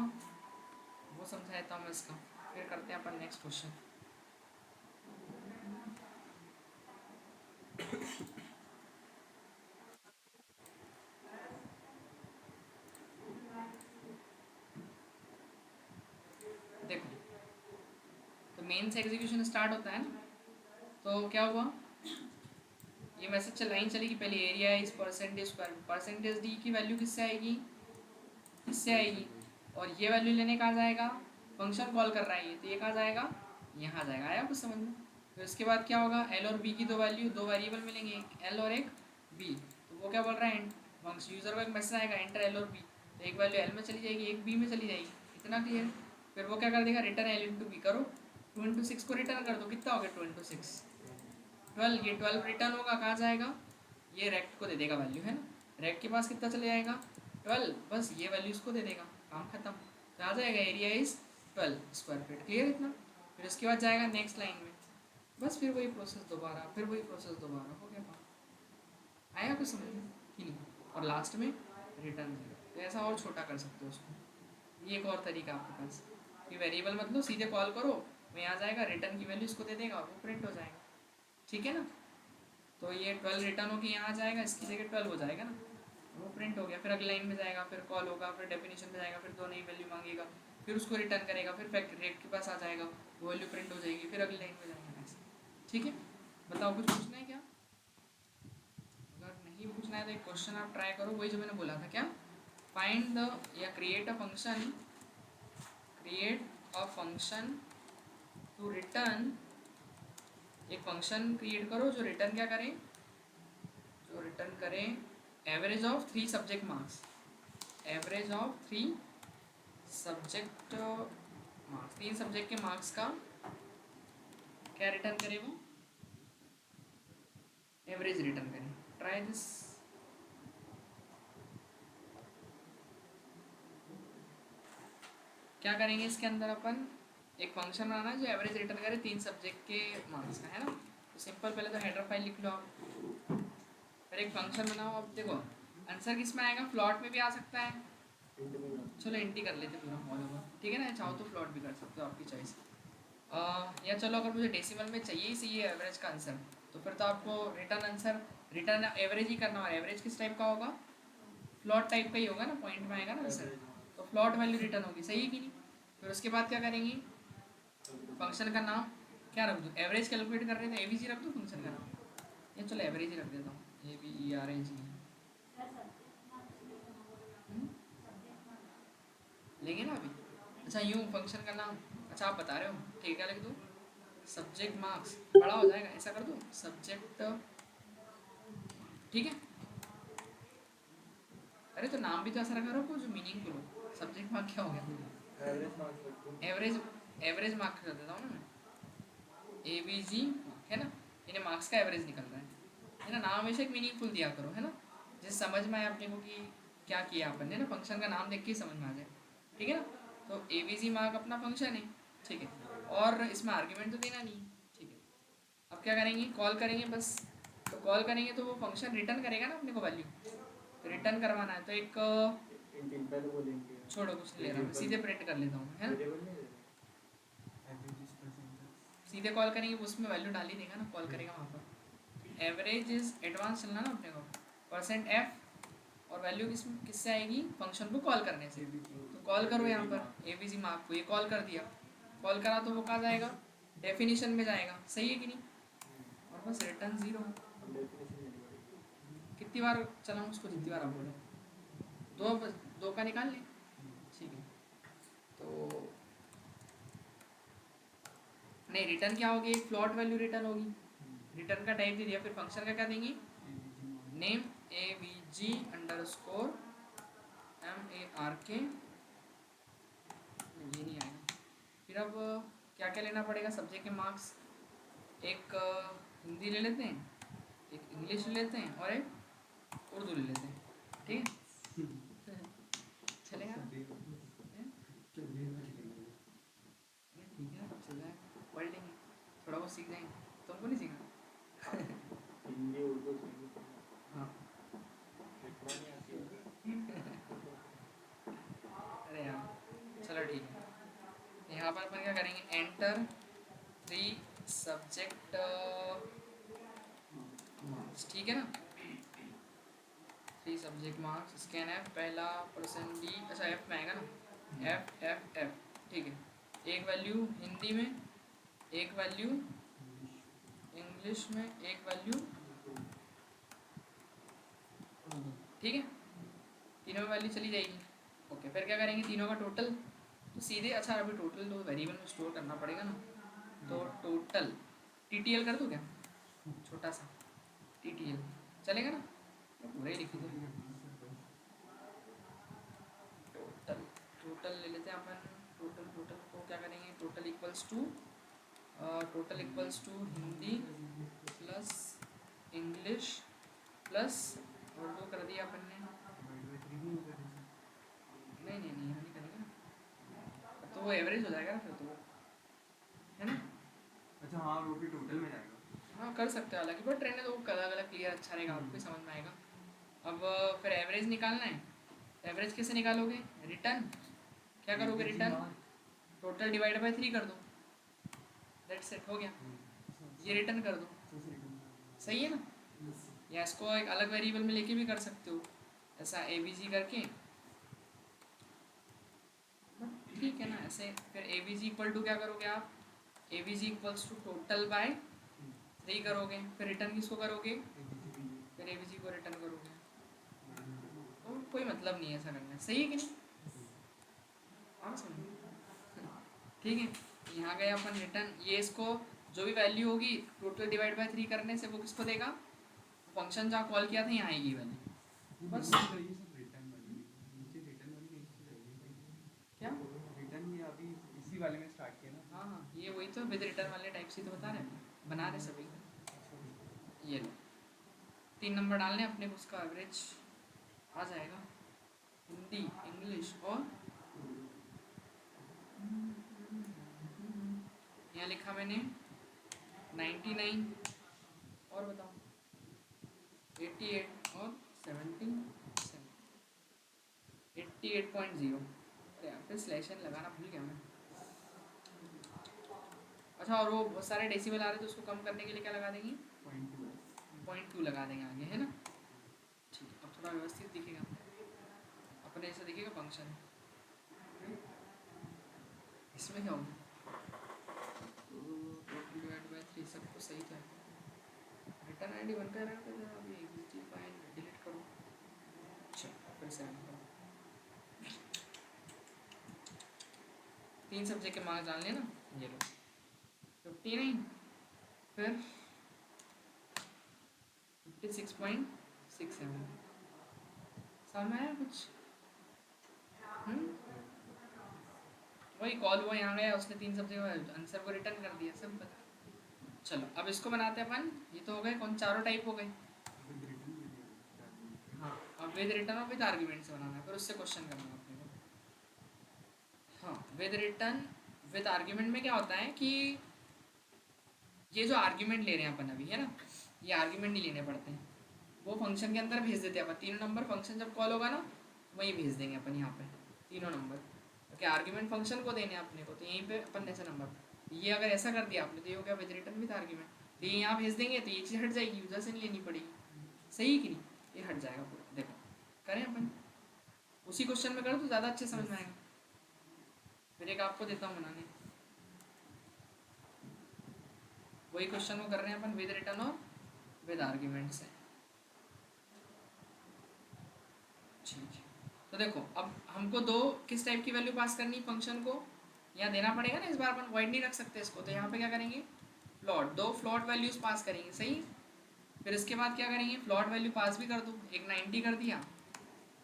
वो समझाया था मैं इसका, फिर करते हैं अपन नेक्स्ट क्वेश्चन। देखो, तो मेन से एग्जीक्यूशन स्टार्ट होता है ना, तो क्या हुआ, ये मैसेज लाइन चलेगी पहले, area is percentage square, percentage D की वैल्यू किससे आएगी, इससे आएगी, और ये वैल्यू लेने कहाँ जाएगा, फंक्शन कॉल कर रहा है ये, तो ये कहाँ जाएगा, यहाँ जाएगा। आया कुछ समझ में? तो इसके बाद क्या होगा, एल और बी की दो वैल्यू, दो वेरिएबल मिलेंगे, एक एल और एक बी, तो वो क्या बोल रहा है, यूज़र को एक मैसेज आएगा एंटर एल और बी, तो एक वैल्यू एल में चली जाएगी, एक बी में चली जाएगी, इतना क्लियर। फिर वो क्या कर देगा, रिटर्न एल इंटू बी करो, 2 इंटू 6 को रिटर्न कर दो, कितना हो गया 2 इंटू 6 12, ये 12 रिटर्न होगा, कहाँ जाएगा, ये रेक्ट को दे देगा वैल्यू, है ना, रेक्ट के पास कितना चले जाएगा 12, बस ये वैल्यू इसको दे देगा, काम खत्म, तो आ जाएगा area is 12 square feet, clear इतना। फिर उसके बाद जाएगा नेक्स्ट लाइन में, बस फिर वही प्रोसेस दोबारा, फिर वही प्रोसेस दोबारा, हो गया काम। आया कुछ समझ में कि नहीं? और लास्ट में रिटर्न देगा, तो ऐसा और छोटा कर सकते हो उसको, ये एक और तरीका आपके पास, कि वेरिएबल मतलब सीधे कॉल करो, वो यहाँ जाएगा, रिटर्न की वैल्यू इसको दे देगा, वो प्रिंट हो जाएगा, ठीक है ना। तो ये 12 रिटर्न होकर यहाँ जाएगा, इसकी जगह 12 हो जाएगा ना, वो प्रिंट हो गया, फिर अगली लाइन में जाएगा, फिर कॉल होगा, फिर डेफिनेशन में जाएगा, फिर दो नई वैल्यू मांगेगा, फिर उसको रिटर्न करेगा, फिर फैक्ट रेट के पास आ जाएगा, वो वैल्यू प्रिंट हो जाएगी, फिर अगली लाइन में जाएगा, ऐसे, ठीक है। बताओ कुछ पूछना है क्या? अगर नहीं पूछना है तो एक क्वेश्चन आप ट्राई करो, वही जो मैंने बोला था, क्या, फाइंड द या create a function to return, एक फंक्शन क्रिएट करो जो रिटर्न क्या करें, जो रिटर्न करें average of 3 subject marks, average of 3 subject marks, 3 subject के मार्क्स का क्या रिटर्न करें, वो एवरेज रिटर्न करें। Try this. क्या करेंगे इसके अंदर, अपन एक फंक्शन बनाना है जो एवरेज रिटर्न करे 3 सब्जेक्ट के मार्क्स का, है ना। तो सिंपल, पहले तो हेडर फाइल लिख लो आप, फिर एक फंक्शन बनाओ। अब देखो आंसर किस में आएगा, फ्लॉट में भी आ सकता है, चलो इंटी कर लेते पूरा ऑल ओवर, ठीक है ना, चाहो तो फ्लॉट भी कर सकते हो, आपकी चॉइस। या चलो अगर मुझे डेसिमल में चाहिए ही चाहिए एवरेज का आंसर, तो फिर तो आपको रिटर्न आंसर रिटर्न एवरेज ही करना होगा। एवरेज किस टाइप का होगा, फ्लॉट टाइप का ही होगा ना, पॉइंट में आएगा ना आंसर, तो फ्लॉट वैल्यू रिटर्न होगी, सही है कि नहीं। फिर उसके बाद क्या करेंगे, फंक्शन का नाम क्या रख दूँ, एवरेज कैलकुलेट कर रहे थे एवीजी रख दूँ फंक्शन का नाम, या चलो एवरेज ही रख देता हूँ, AVERAG लेंगे ना अभी। अच्छा यूँ फंक्शन का नाम, अच्छा आप बता रहे हो, ठीक है, क्या लिख दूँ, सब्जेक्ट मार्क्स, बड़ा हो जाएगा, ऐसा कर दूँ सब्जेक्ट, ठीक है। अरे तो नाम भी तो ऐसा रखा रखो जो मीनिंगफुल हो, सब्जेक्ट मार्क क्या हो गया, एवरेज, एवरेज मार्क कर देता हूँ ना मैं, AVG है ना, इन्हें मार्क्स का एवरेज निकल रहा है ना। नाम हमेशा एक मीनिंगफुल दिया करो, है ना, जिससे समझ में आए अपने को कि क्या किया अपन ने ना, फंक्शन का नाम देख के ही समझ में आ जाए, ठीक है ना। तो एवीजी मार्क अपना फंक्शन है, ठीक है, और इसमें आर्ग्यूमेंट तो देना नहीं है, ठीक है। अब क्या करेंगे, कॉल करेंगे बस। तो कॉल करेंगे तो वो फंक्शन रिटर्न करेगा ना अपने को वैल्यू, तो रिटर्न करवाना है तो एक इन पहले बोलेंगे छोड़ो कुछ नहीं ले रहा मैं, सीधे प्रिंट कर लेता हूँ, है ना। वेरिएबल नहीं दे एवरेज परसेंटेज सीधे कॉल करेंगे उसमें वैल्यू डाल ही देगा ना, कॉल करेगा वहाँ पर। एवरेज इज एडवांस चलना ना अपने को, परसेंट एफ, और वैल्यू किससे आएगी, फंक्शन को कॉल करने से। तो कॉल करो यहाँ पर एवीजी मार्क को, ये कॉल कर दिया, कॉल करा तो वो कहाँ जाएगा, डेफिनेशन में जाएगा, सही है कि नहीं। और बस रिटर्न 0। हम डेफिनेशन नहीं पढ़ेंगे कितनी बार चलाऊँ उसको, जितनी बार आप बोलो, दो बस, दो का निकाल लें, ठीक है। तो नहीं, रिटर्न क्या होगी, एक फ्लॉट वैल्यू रिटर्न होगी, रिटर्न का टाइप दे दिया, फिर फंक्शन का क्या देंगे, name A V ji underscore MARK, ये नहीं आएगा। फिर अब क्या क्या लेना पड़ेगा, सब्जेक्ट के मार्क्स, एक हिंदी ले लेते हैं, एक इंग्लिश ले लेते हैं, और एक उर्दू ले लेते हैं, ठीक है। चलेगा ना? हैं? ठीक है ना, चल जाएगा, पढ़ लेंगे, थोड़ा बहुत सीख जाएंगे, तुमको नहीं सीखना। हिंदी उर्दू सीखनी हाँ, लिखना नहीं आती है अरे यार, चलो ठीक है। यहाँ पर अपन क्या करेंगे, एंटर 3 सब्जेक्ट मार्क्स, ठीक है ना, 3 सब्जेक्ट मार्क्स, स्कैन एफ, पहला परसेंट डी, अच्छा एफ में आएगा ना, एफ एफ एफ, ठीक है। एक वैल्यू हिंदी में, एक वैल्यू इंग्लिश में, एक वैल्यू उर्दू, ठीक है, तीनों में वैल्यू चली जाएगी। ओके, फिर क्या करेंगे, तीनों का टोटल, तो सीधे, अच्छा अभी टोटल तो वेरिएबल में स्टोर करना पड़ेगा ना, तो टोटल TTL कर दो क्या, छोटा सा TTL चलेगा ना, पूरा ही लिख दो, टोटल, टोटल ले लेते हैं अपन, टोटल, टोटल को क्या करेंगे, total equals to Hindi plus English plus Urdu कर दिया अपन ने, नहीं नहीं नहीं, यहाँ नहीं करेंगे ना, तो वो एवरेज हो जाएगा ना फिर तो वो, है ना। अच्छा हाँ वो भी टोटल में जाएगा हाँ कर सकते हो, हालांकि बट रहने दो, अलग अलग क्लियर अच्छा रहेगा, आपको ही समझ में आएगा। अब फिर एवरेज निकालना है, एवरेज कैसे निकालोगे, रिटर्न, क्या करोगे, रिटर्न टोटल डिवाइड बाय 3 कर दो, दैट सेट हो गया, ये रिटर्न कर दो, सही है ना। या इसको एक अलग वेरिएबल में लेके भी कर सकते हो, ऐसा AVG करके, ठीक है ना ऐसे। फिर AVG इक्वल टू क्या करोगे आप, AVG equals to total by 3 करोगे, फिर रिटर्न किसको करोगे, फिर AVG को रिटर्न करोगे, तो कोई मतलब नहीं है ऐसा करना, सही है कि नहीं, हाँ समझ, ठीक है। यहाँ गए अपन रिटर्न, ये इसको जो भी वैल्यू होगी टोटल डिवाइड बाय 3 करने से वो किसको देगा, फंक्शन जहाँ कॉल किया था यहाँ आएगी वैल्यू, बस। क्या, रिटर्न ये अभी इसी वाले में स्टार्ट किया ना हाँ हाँ, ये वही तो विद रिटर्न वाले टाइप से तो बता रहे हैं, बना रहे सभी, ये लो 3 नंबर डालने अपने को, उसका एवरेज आ जाएगा, हिंदी इंग्लिश और यहाँ लिखा मैंने 99, और बताओ 88 और 77, 88.0, अरे यार फिर स्लैशन लगाना भूल गया मैं। अच्छा, और वो बहुत सारे डेसिबल आ रहे हैं तो उसको कम करने के लिए क्या लगा देंगे, 0.2 लगा देंगे आगे, है ना। ठीक है, अब थोड़ा व्यवस्थित दिखेगा, अपने ऐसा दिखेगा फंक्शन, इसमें क्या होगा, टोटल डिवाइड बाय 3 सब कुछ सही था, रिटर्न ID बन कर रहा था, अभी एग्जिस्टिंग फाइल डिलीट करो, चलो फिर से रन करो, 3 सब्जेक्ट के मार्क्स डालने ना, ये लो 59, फिर 56.67, समझ में आया कुछ, वही कॉल हुआ यहाँ गया, उसने 3 सब्जेक्ट आंसर को रिटर्न कर दिया, सिंपल। चलो अब इसको बनाते हैं अपन, ये तो हो गए कौन, चारों टाइप हो गए। हाँ, अब विद रिटर्न और विद आर्ग्यूमेंट से बनाना है, फिर उससे क्वेश्चन करना है अपने को। हाँ, विद रिटर्न विद आर्ग्यूमेंट में क्या होता है कि ये जो आर्ग्यूमेंट ले रहे हैं अपन अभी, है ना, ये आर्ग्यूमेंट नहीं लेने पड़ते हैं, वो फंक्शन के अंदर भेज देते हैं अपन। तीनों नंबर फंक्शन जब कॉल होगा ना, वही भेज देंगे अपन यहाँ पे तीनों नंबर, क्योंकि आर्ग्यूमेंट फंक्शन को देने हैं अपने को, तो यहीं पे अपन ऐसे नंबर, ये अगर ऐसा कर दिया आपने तो ये हो गया विद रिटर्न विद आर्ग्यूमेंट। तो ये यहाँ भेज देंगे तो ये चीज़ हट जाएगी, यूजर से नहीं लेनी पड़ेगी, सही कि नहीं, ये हट जाएगा पूरा। देखो करें अपन, उसी क्वेश्चन में करो तो ज़्यादा अच्छे समझ में आएगा। फिर एक आपको देता हूँ बनाने, वही क्वेश्चन को कर रहे हैं अपन विद रिटर्न और विद आर्ग्यूमेंट से। ठीक है, तो देखो अब हमको दो किस टाइप की वैल्यू पास करनी फंक्शन को, यहाँ देना पड़ेगा ना, इस बार अपन वाइड नहीं रख सकते इसको, तो यहाँ पे क्या करेंगे, फ्लॉट, दो फ्लॉट वैल्यूज पास करेंगे, सही। फिर इसके बाद क्या करेंगे, फ्लॉट वैल्यू पास भी कर दो, एक 90 कर दिया,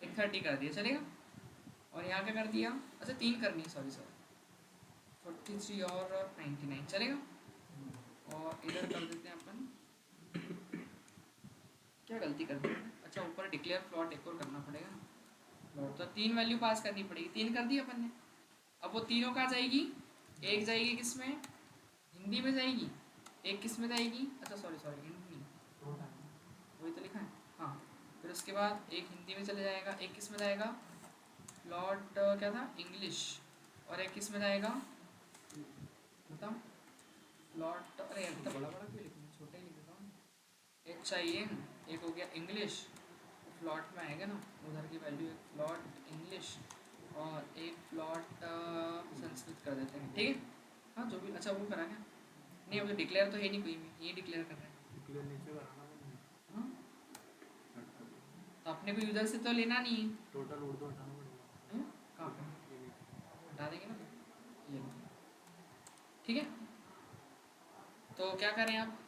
एक 30 कर दिया, चलेगा। और यहाँ क्या कर दिया, अच्छा 3 करनी है, सॉरी 43 और 99, चलेगा। और इधर कर देते हैं अपन, क्या गलती कर दी, अच्छा ऊपर डिक्लेयर फ्लॉट एक और करना पड़ेगा, फ्लॉट तो 3 वैल्यू पास करनी पड़ेगी, 3 कर दी अपन ने। अब वो तीनों कहाँ जाएगी, एक जाएगी किस में, हिंदी में जाएगी, एक किस में जाएगी, अच्छा सॉरी हिंदी, वही तो लिखा है, हाँ। फिर उसके बाद एक हिंदी में चले जाएगा, एक किस में जाएगा, प्लॉट क्या था, इंग्लिश, और एक किस में जाएगा बताओ, प्लॉट, अरे यार तो बड़ा बड़ा क्यों लिखना, छोटा ही लिख देता हूँ। एक चाहिए, एक हो गया इंग्लिश, प्लॉट में आएगा ना, उधर की वैल्यू एक प्लॉट इंग्लिश और एक प्लॉट संस्कृत कर देते हैं, ठीक है। हाँ जो भी, अच्छा वो करा क्या, नहीं वो तो डिक्लेयर तो है नहीं कोई भी, ये डिक्लेयर कर रहे हैं। डिक्लेयर नीचे कराना है, हाँ तो अपने को यूजर से तो लेना नहीं है, टोटल उर्दू हटाना पड़ेगा। कहाँ पे ये नहीं, हटा देंगे ना, ये लो। ठीक है, तो क्या करें आप,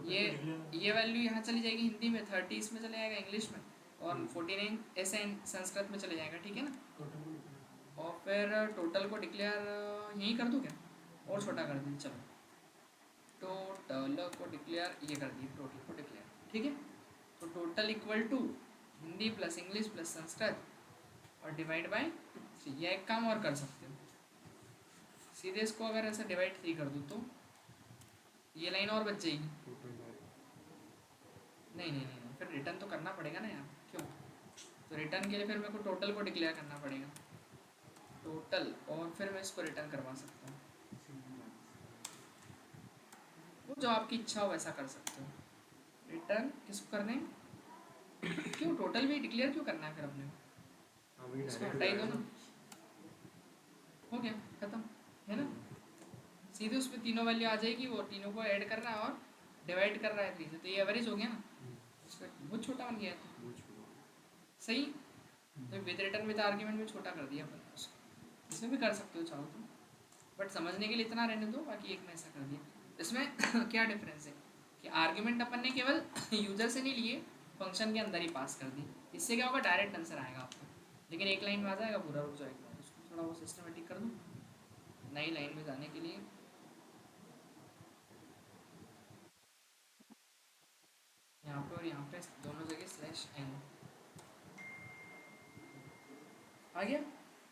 ये वैल्यू यहाँ चली जाएगी हिंदी में, 30 इसमें चले जाएगा इंग्लिश में, और 49 ऐसे संस्कृत में चले जाएगा, ठीक है ना। और फिर टोटल को डिक्लेयर यहीं कर दूँ क्या, और छोटा कर दूँ, चलो टोटल को डिक्लेयर ये कर दिए, टोटल को डिक्लेयर, ठीक है। तो total equal to Hindi plus English plus Sanskrit और डिवाइड बाय 3, या एक काम और कर सकते हो, सीधे इसको अगर ऐसा डिवाइड 3 कर दूँ तो ये लाइन और बच जाएगी। नहीं, फिर रिटर्न तो करना पड़ेगा ना यार, क्यों, तो रिटर्न के लिए फिर मेरे को टोटल को डिक्लेयर करना पड़ेगा, टोटल, और फिर मैं इसको रिटर्न करवा सकता हूँ, वो जो आपकी इच्छा हो वैसा कर सकते हो। रिटर्न किसको करने, क्यों टोटल भी डिक्लेयर क्यों करना है फिर अपने को, इसको हटा ही दो ना, हो गया खत्म, है ना। सीधे उसमें तीनों वैल्यू आ जाएगी, वो तीनों को ऐड कर रहा है और डिवाइड कर रहा है 3 से, तो ये एवरेज हो गया ना, उसका बहुत छोटा बन गया है, तो सही। तो विद रिटर्न विद आर्ग्यूमेंट में छोटा कर दिया अपन उसको, इसमें भी कर सकते हो चाहो तो, बट समझने के लिए इतना रहने दो, बाकी एक में ऐसा कर दिया। इसमें क्या डिफरेंस है कि आर्ग्यूमेंट अपन ने केवल यूजर से नहीं लिए, फंक्शन के अंदर ही पास कर दी, इससे क्या होगा, डायरेक्ट आंसर आएगा आपको, लेकिन एक लाइन में आ जाएगा पूरा, रुक जाएगा, उसको थोड़ा वो सिस्टमेटिक कर दूँ नई लाइन में जाने के लिए। यहाँ पे और यहाँ पे दोनों जगह स्लैश एन आ गया,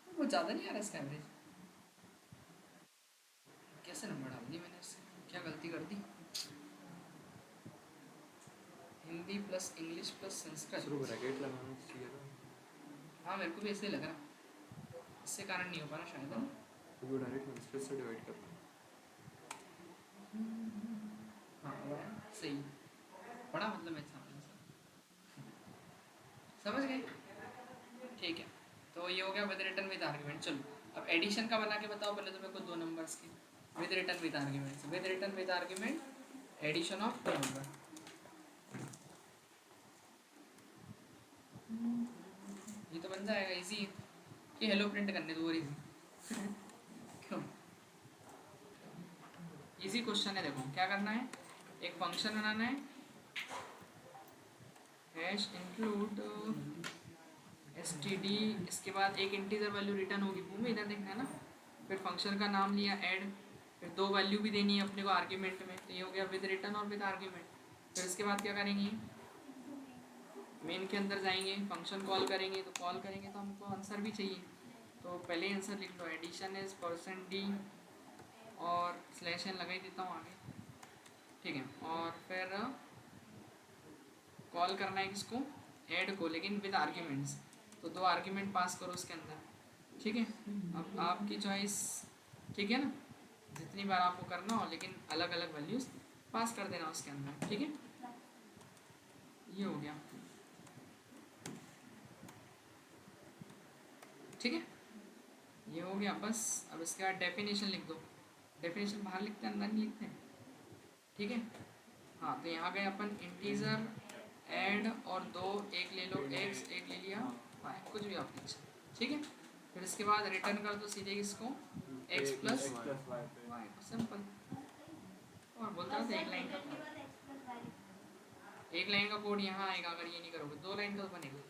वो ज़्यादा नहीं आ रहा इसका एवरेज, कैसे नंबर डाल दिए मैंने इससे, क्या गलती कर दी, Hindi plus English plus Sanskrit, bracket लगाना चाहिए था। हाँ मेरे को भी ऐसे ही लग रहा, इससे कारण नहीं हो पा रहा शायद, है ना, तो डायरेक्ट संस्कृत से डिवाइड करना, हाँ वो है सही, बड़ा मतलब है समझ गए, ठीक है। तो ये हो गया विद रिटर्न विद आर्ग्यूमेंट। चलो अब एडिशन का बना के बताओ पहले तो मेरे को, दो नंबर्स की with return with argument, with return with argument addition of दो नंबर, ये तो बन जाएगा इजी, कि हेलो प्रिंट करने दो और इजी क्यों, इजी क्वेश्चन है। देखो क्या करना है, एक फंक्शन बनाना है, हैश इंक्लूड std, इसके बाद एक इंटीजर वैल्यू रिटर्न होगी, वो में इधर देखना है ना, फिर फंक्शन का नाम लिया ऐड, फिर दो वैल्यू भी देनी है अपने को आर्ग्यूमेंट में, तो ये हो गया विद रिटर्न और विद आर्ग्यूमेंट। फिर इसके बाद क्या करेंगे, मेन के अंदर जाएंगे, फंक्शन कॉल करेंगे, तो कॉल करेंगे तो हमको आंसर भी चाहिए, तो पहले ही आंसर लिख लो, एडिशन इज %d और /n लगा ही देता हूँ आगे, ठीक है। और फिर कॉल करना है किसको, ऐड को, लेकिन विद आर्ग्यूमेंट्स, तो 2 आर्ग्यूमेंट पास करो उसके अंदर, ठीक है। अब आपकी चॉइस, ठीक है ना, जितनी बार आपको करना हो, लेकिन अलग अलग वैल्यूज पास कर देना उसके अंदर, ठीक है। ये हो गया, ठीक है, ये हो गया बस। अब इसके बाद डेफिनेशन लिख दो, डेफिनेशन बाहर लिखते हैं, अंदर नहीं लिखते हैं, ठीक है। हाँ, तो यहाँ गए अपन इंटीजर ऐड और 2, एक ले लो x, एक ले लिया y, कुछ भी आप लीजिए, ठीक है। फिर इसके बाद रिटर्न कर दो सीधे किसको, x प्लस y, सिंपल। और बोलता था एक लाइन का कोड, एक लाइन का कोड यहाँ आएगा, अगर ये नहीं करोगे 2 लाइन का तो बनेगा,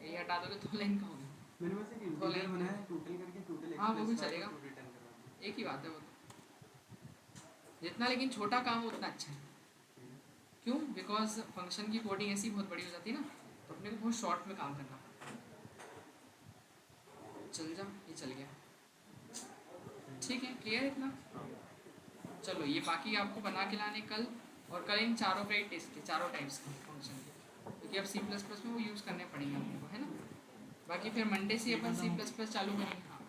ये हटा दोगे 2 लाइन का होगा। मेरे पास एक इंटीजर बना है टोटल करके, टोटल हाँ वो भी चलेगा, एक ही बात है वो तो, जितना लेकिन छोटा काम हो उतना अच्छा है, क्यों, बिकॉज फंक्शन की कोडिंग ऐसी बहुत बड़ी हो जाती है ना, तो अपने को बहुत शॉर्ट में काम करना पड़ता है। चल जा, ये चल गया, ठीक है, क्लियर है इतना। चलो ये बाकी आपको बना के लाने कल, और कल इन चारों का ही टेस्ट है, चारों टाइप्स का फंक्शन, क्योंकि अब C++ में वो यूज़ करने पड़ेंगे आपको, है ना। बाकी फिर मंडे से अपन C++ चालू करेंगे, हाँ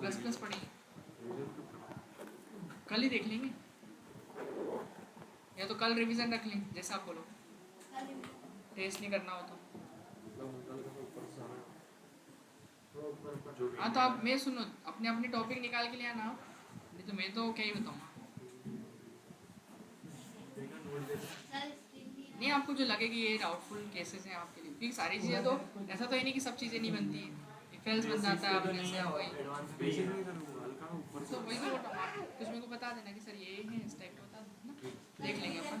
++ पढ़ेंगे, कल ही देख लेंगे, या तो कल रिवीजन रख लें, जैसा आप बोलो, टेस्ट नहीं करना हो तो। हाँ तो आप, मैं सुनो, अपने अपने टॉपिक निकाल के ले आना, नहीं तो मैं तो क्या ही बताऊँगा। नहीं, आपको जो लगे कि ये डाउटफुल केसेस हैं आपके लिए, क्योंकि सारी चीज़ें तो ऐसा तो है नहीं कि सब चीज़ें नहीं बनती हैं, इफेल्स बन जाता है अपने से, वही तो, वही तो बोल रहा हूँ, कुछ मेरे को बता देना कि सर ये है, इस टाइप का बता देना, देख लेंगे अपन।